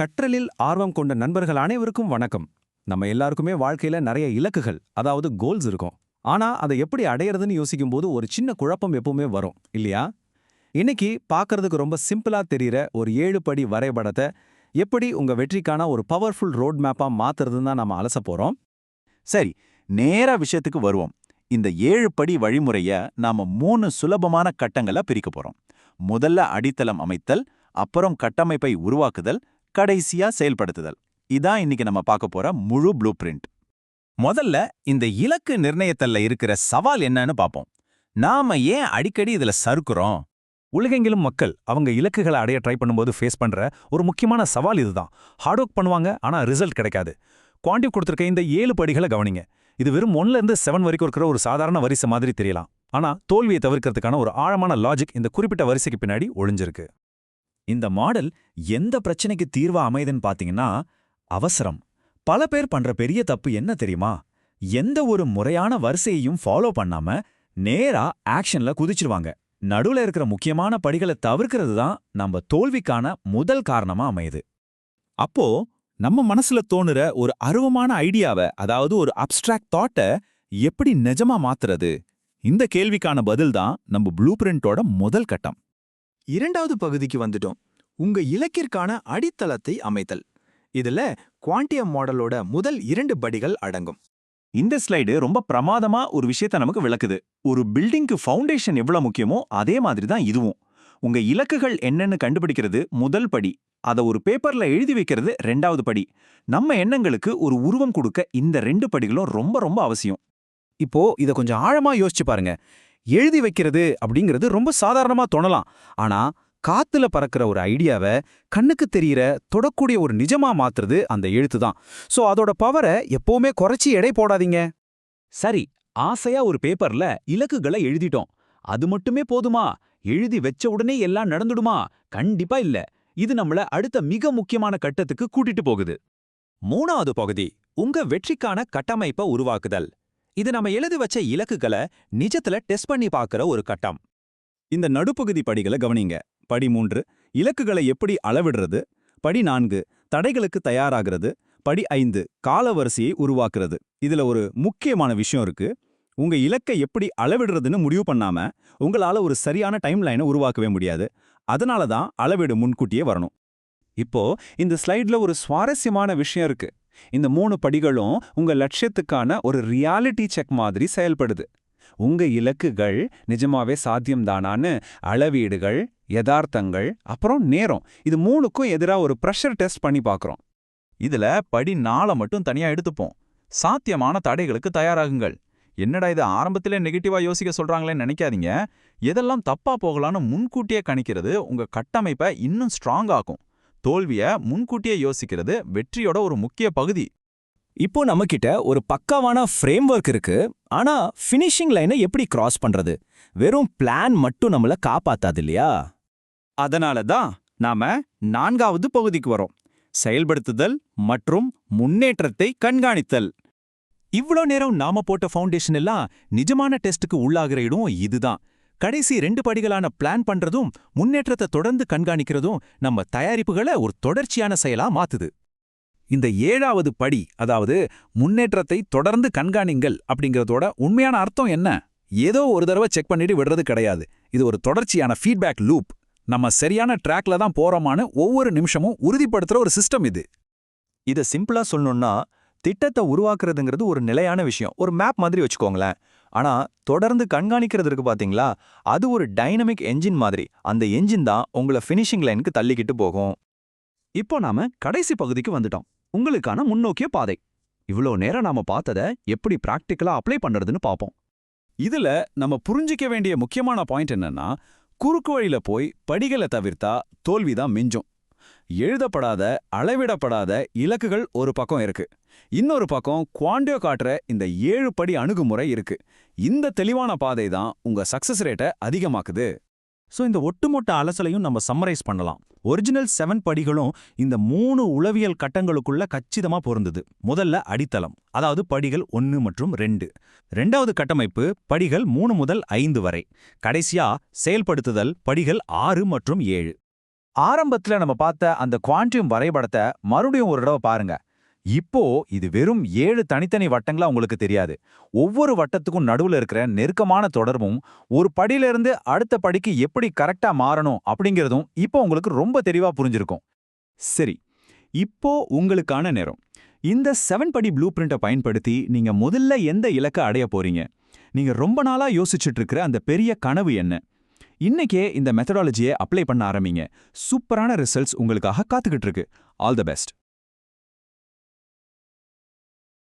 கற்றலில் ஆர்வம் கொண்ட நண்பர்கள் அனைவருக்கும் வணக்கம். நம்ம எல்லாருக்குமே வாழ்க்கையில நிறைய இலக்குகள், அதாவது கோல்ஸ் இருக்கும். ஆனா அதை எப்படி அடையறதுன்னு யோசிக்கும்போது ஒரு சின்ன குழப்பம் எப்பவுமே வரும், இல்லையா? இன்னைக்கு பார்க்கறதுக்கு ரொம்ப சிம்பிளா தெரியிற ஒரு 7 படி வரைபடத்தை எப்படி உங்க வெற்றிக்கான ஒரு பவர்ஃபுல் ரோட் மேப்பா மாத்துறதுன்னு தான் நாம அலச போறோம். சரி, நேரா விஷயத்துக்கு வருவோம். இந்த 7 படி வழிமுறைய நாம 3 சுலபமான கட்டங்களா பிரிக்க போறோம். முதல்ல அடித்தளம் அமைத்தல், அப்புறம் கட்டமைப்பை உருவாக்குதல், கடைசியா செயல்படுத்துதல். இதான் இன்னைக்கு நம்ம பார்க்க போற முழு ப்ளூ பிரிண்ட். முதல்ல இந்த இலக்கு நிர்ணயத்தல்ல இருக்கிற சவால் என்னன்னு பார்ப்போம். நாம ஏன் அடிக்கடி இதுல சறுக்குறோம்? உலகெங்கிலும் மக்கள் அவங்க இலக்குகளை அடைய ட்ரை பண்ணும்போது ஃபேஸ் பண்ற ஒரு முக்கியமான சவால் இதுதான். ஹார்ட் ஒர்க் பண்ணுவாங்க, ஆனா ரிசல்ட் கிடைக்காது. குவாண்டிவ் கொடுத்திருக்க இந்த 7 படிகளை கவனிங்க. இது வெறும் 1ல இருந்து 7 வரைக்கும் இருக்கிற ஒரு சாதாரண வரிசை மாதிரி தெரியலாம். ஆனா தோல்வியை தவிர்க்கிறதுக்கான ஒரு ஆழமான லாஜிக் இந்த குறிப்பிட்ட வரிசைக்கு பின்னாடி ஒளிஞ்சிருக்கு. இந்த மாடல் எந்த பிரச்சனைக்கு தீர்வா அமைதுன்னு பாத்தீங்கன்னா, அவசரம். பல பேர் பண்ற பெரிய தப்பு என்ன தெரியுமா? எந்த ஒரு முறையான வரிசையையும் ஃபாலோ பண்ணாம நேரா ஆக்ஷன்ல குதிச்சிருவாங்க. நடுவுல இருக்கிற முக்கியமான படிகளை தவிர்க்கிறது தான் நம்ம தோல்விக்கான முதல் காரணமா அமையுது. அப்போ நம்ம மனசுல தோணுற ஒரு அருவமான ஐடியாவை, அதாவது ஒரு அப்ஸ்ட்ராக்ட் தாட்டை எப்படி நிஜமா மாத்துறது? இந்த கேள்விக்கான பதில் தான் நம்ம ப்ளூ பிரிண்டோட முதல் கட்டம். இரண்டாவது பகுதிக்கு வந்துட்டோம். உங்க இலக்கிற்கான அடித்தளத்தை அமைத்தல். இதுல குவாண்டியம் மாடலோட முதல் 2 படிகள் அடங்கும். இந்த ஸ்லைடு ரொம்ப பிரமாதமா ஒரு விஷயத்தை நமக்கு விளக்குது. ஒரு பில்டிங்க்கு ஃபவுண்டேஷன் எவ்வளவு முக்கியமோ அதே மாதிரி தான் இதுவும். உங்க இலக்குகள் என்னன்னு கண்டுபிடிக்கிறது முதல் படி. அதை ஒரு பேப்பர்ல எழுதி வைக்கிறது 2வது படி. நம்ம எண்ணங்களுக்கு ஒரு உருவம் கொடுக்க இந்த 2 படிகளும் ரொம்ப ரொம்ப அவசியம். இப்போ இத கொஞ்சம் ஆழமா யோசிச்சு பாருங்க. எழுதி வைக்கிறது அப்படிங்கிறது ரொம்ப சாதாரணமா தோணலாம். ஆனா காத்துல பறக்கிற ஒரு ஐடியாவை கண்ணுக்கு தெரியற தொடக்கூடிய ஒரு நிஜமா மாத்துறது அந்த எழுத்து தான். சோ அதோட பவரை எப்பவுமே குறைச்சி எடை போடாதீங்க. சரி, ஆசையா ஒரு பேப்பர்ல இலக்குகளை எழுதிட்டோம். அது மட்டுமே போதுமா? எழுதி வெச்ச உடனே எல்லாம் நடந்துடுமா? கண்டிப்பா இல்ல. இது நம்மள அடுத்த மிக முக்கியமான கட்டத்துக்கு கூட்டிட்டு போகுது. 3வது பகுதி, உங்க வெற்றிக்கான கட்டமைப்பை உருவாக்குதல். இது நம்ம எழுதி வச்ச இலக்குகளை நிஜத்துல டெஸ்ட் பண்ணி பார்க்கிற ஒரு கட்டம். இந்த நடுப்பகுதி படிகளை கவனிங்க. படி 3, இலக்குகளை எப்படி அளவிடுறது. படி 4, தடைகளுக்கு தயாராகிறது. படி 5, காலவரிசையை உருவாக்குறது. இதுல ஒரு முக்கியமான விஷயம் இருக்கு. உங்க இலக்கை எப்படி அளவிடுறதுன்னு முடிவு பண்ணாம உங்களால ஒரு சரியான டைம்லைனை உருவாக்கவே முடியாது. அதனால தான் அளவீடு முன்கூட்டியே வரணும். இப்போ இந்த ஸ்லைட்ல ஒரு சுவாரஸ்யமான விஷயம் இருக்கு. இந்த 3 படிகளும் உங்க லட்சியத்துக்கான ஒரு ரியாலிட்டி செக் மாதிரி செயல்படுது. உங்க இலக்குகள் நிஜமாவே சாத்தியம்தானான்னு அளவீடுகள், யதார்த்தங்கள், அப்புறம் நேரம், இது 3க்கும் எதிரா ஒரு ப்ரெஷர் டெஸ்ட் பண்ணி பார்க்கறோம். இதுல படி 4 மட்டும் தனியா எடுத்துப்போம். சாத்தியமான தடைகளுக்கு தயாராகுங்கள். என்னடா இது ஆரம்பத்திலே நெகட்டிவா யோசிக்க சொல்றாங்களேன்னு நினைக்காதீங்க. எதெல்லாம் தப்பா போகலான்னு முன்கூட்டியே கணிக்கிறது உங்க கட்டமைப்பை இன்னும் ஸ்ட்ராங் ஆக்கும். தோல்விய முன்கூட்டியே யோசிக்கிறது வெற்றியோட ஒரு முக்கிய பகுதி. இப்போ நம்மகிட்ட ஒரு பக்காவான ஃப்ரேம் ஒர்க் இருக்கு. ஆனா ஃபினிஷிங் லைனை எப்படி கிராஸ் பண்றது? வெறும் பிளான் மட்டும் நம்மள காப்பாத்தாது இல்லையா? அதனால தான் நாம 4வது பகுதிக்கு வரோம். செயல்படுத்துதல் மற்றும் முன்னேற்றத்தை கண்காணித்தல். இவ்ளோ நேரம் நாம போட்ட ஃபவுண்டேஷன் எல்லாம் நிஜமான டெஸ்டுக்கு உள்ளாகிற இடம் இதுதான். கடைசி 2 படிகளான பிளான் பண்றதும் முன்னேற்றத்தை தொடர்ந்து கண்காணிக்கிறதும் நம்ம தயாரிப்புகளை ஒரு தொடர்ச்சியான செயலா மாத்துது. இந்த 7வது படி, அதாவது முன்னேற்றத்தை தொடர்ந்து கண்காணிங்கள் அப்படிங்கறதோட உண்மையான அர்த்தம் என்ன? ஏதோ ஒரு தடவை செக் பண்ணிட்டு விடுறது கிடையாது. இது ஒரு தொடர்ச்சியான ஃபீட்பேக் லூப். நம்ம சரியான ட்ராக்ல தான் போறோமான்னு ஒவ்வொரு நிமிஷமும் உறுதிப்படுத்துற ஒரு சிஸ்டம் இது. இதை சிம்பிளா சொல்லணும்னா, திட்டத்தை உருவாக்குறதுங்கிறது ஒரு நிலையான விஷயம், ஒரு மேப் மாதிரி வச்சுக்கோங்களேன். ஆனா தொடர்ந்து கண்காணிக்கிறது இருக்கு பாத்தீங்களா, அது ஒரு டைனமிக் என்ஜின் மாதிரி. அந்த என்ஜின் தான் உங்களை ஃபினிஷிங் லைனுக்கு தள்ளிக்கிட்டு போகும். இப்போ நாம கடைசி பகுதிக்கு வந்துட்டோம். உங்களுக்கான முன்னோக்கிய பாதை. இவ்ளோ நேரம் நாம பார்த்ததை எப்படி பிராக்டிக்கலா அப்ளை பண்றதுன்னு பார்ப்போம். இதுல நம்ம புரிஞ்சிக்க வேண்டிய முக்கியமான பாயிண்ட் என்னன்னா, குறுக்கு வழியில போய் படிகளை தவிர்த்தா தோல்விதான் மிஞ்சும். எழுதப்படாத, அளவிடப்படாத இலக்குகள் ஒரு பக்கம் இருக்கு. இன்னொரு பக்கம் குவாண்டியோ காட்டுற இந்த 7 படி அணுகுமுறை இருக்கு. இந்த தெளிவான பாதை தான் உங்க சக்சஸ் ரேட்டை அதிகமாக்குது. சோ இந்த ஒட்டுமொத்த அலசலையும் நம்ம சம்மரைஸ் பண்ணலாம். ஒரிஜினல் 7 படிகளும் இந்த 3 உளவியல் கட்டங்களுக்குள்ள கச்சிதமா பொருந்தது. முதல்ல அடித்தளம், அதாவது படிகள் 1 மற்றும் 2. 2வது கட்டமைப்பு படிகள் 3 முதல் 5 வரை. கடைசியா செயல்படுத்துதல் படிகள் 6 மற்றும் 7. ஆரம்பத்துல நம்ம பார்த்த அந்த குவாண்டம் வரைபடத்தை மறுபடியும் ஒரு தடவை பாருங்க. இப்போ இது வெறும் 7 தனித்தனி வட்டங்களா உங்களுக்கு தெரியாது. ஒவ்வொரு வட்டத்துக்கும் நடுவுல இருக்கிற நெருக்கமான தொடர்பும் ஒரு படியிலிருந்து அடுத்த படிக்கு எப்படி கரெக்டா மாறணும் அப்படிங்கிறதும் இப்போ உங்களுக்கு ரொம்ப தெளிவா புரிஞ்சிருக்கும். சரி, இப்போ உங்களுக்கான நேரம். இந்த 7 படி ப்ளூ பிரிண்ட்டை பயன்படுத்தி நீங்க முதல்ல எந்த இலக்கை அடைய போறீங்க? நீங்க ரொம்ப நாளா யோசிச்சுட்டு இருக்கிற அந்த பெரிய கனவு என்ன? இன்னைக்கே இந்த மெத்தடாலஜியை அப்ளை பண்ண ஆரம்பிங்க. சூப்பரான ரிசல்ட்ஸ் உங்களுக்காக காத்துக்கிட்டு இருக்கு. All the best.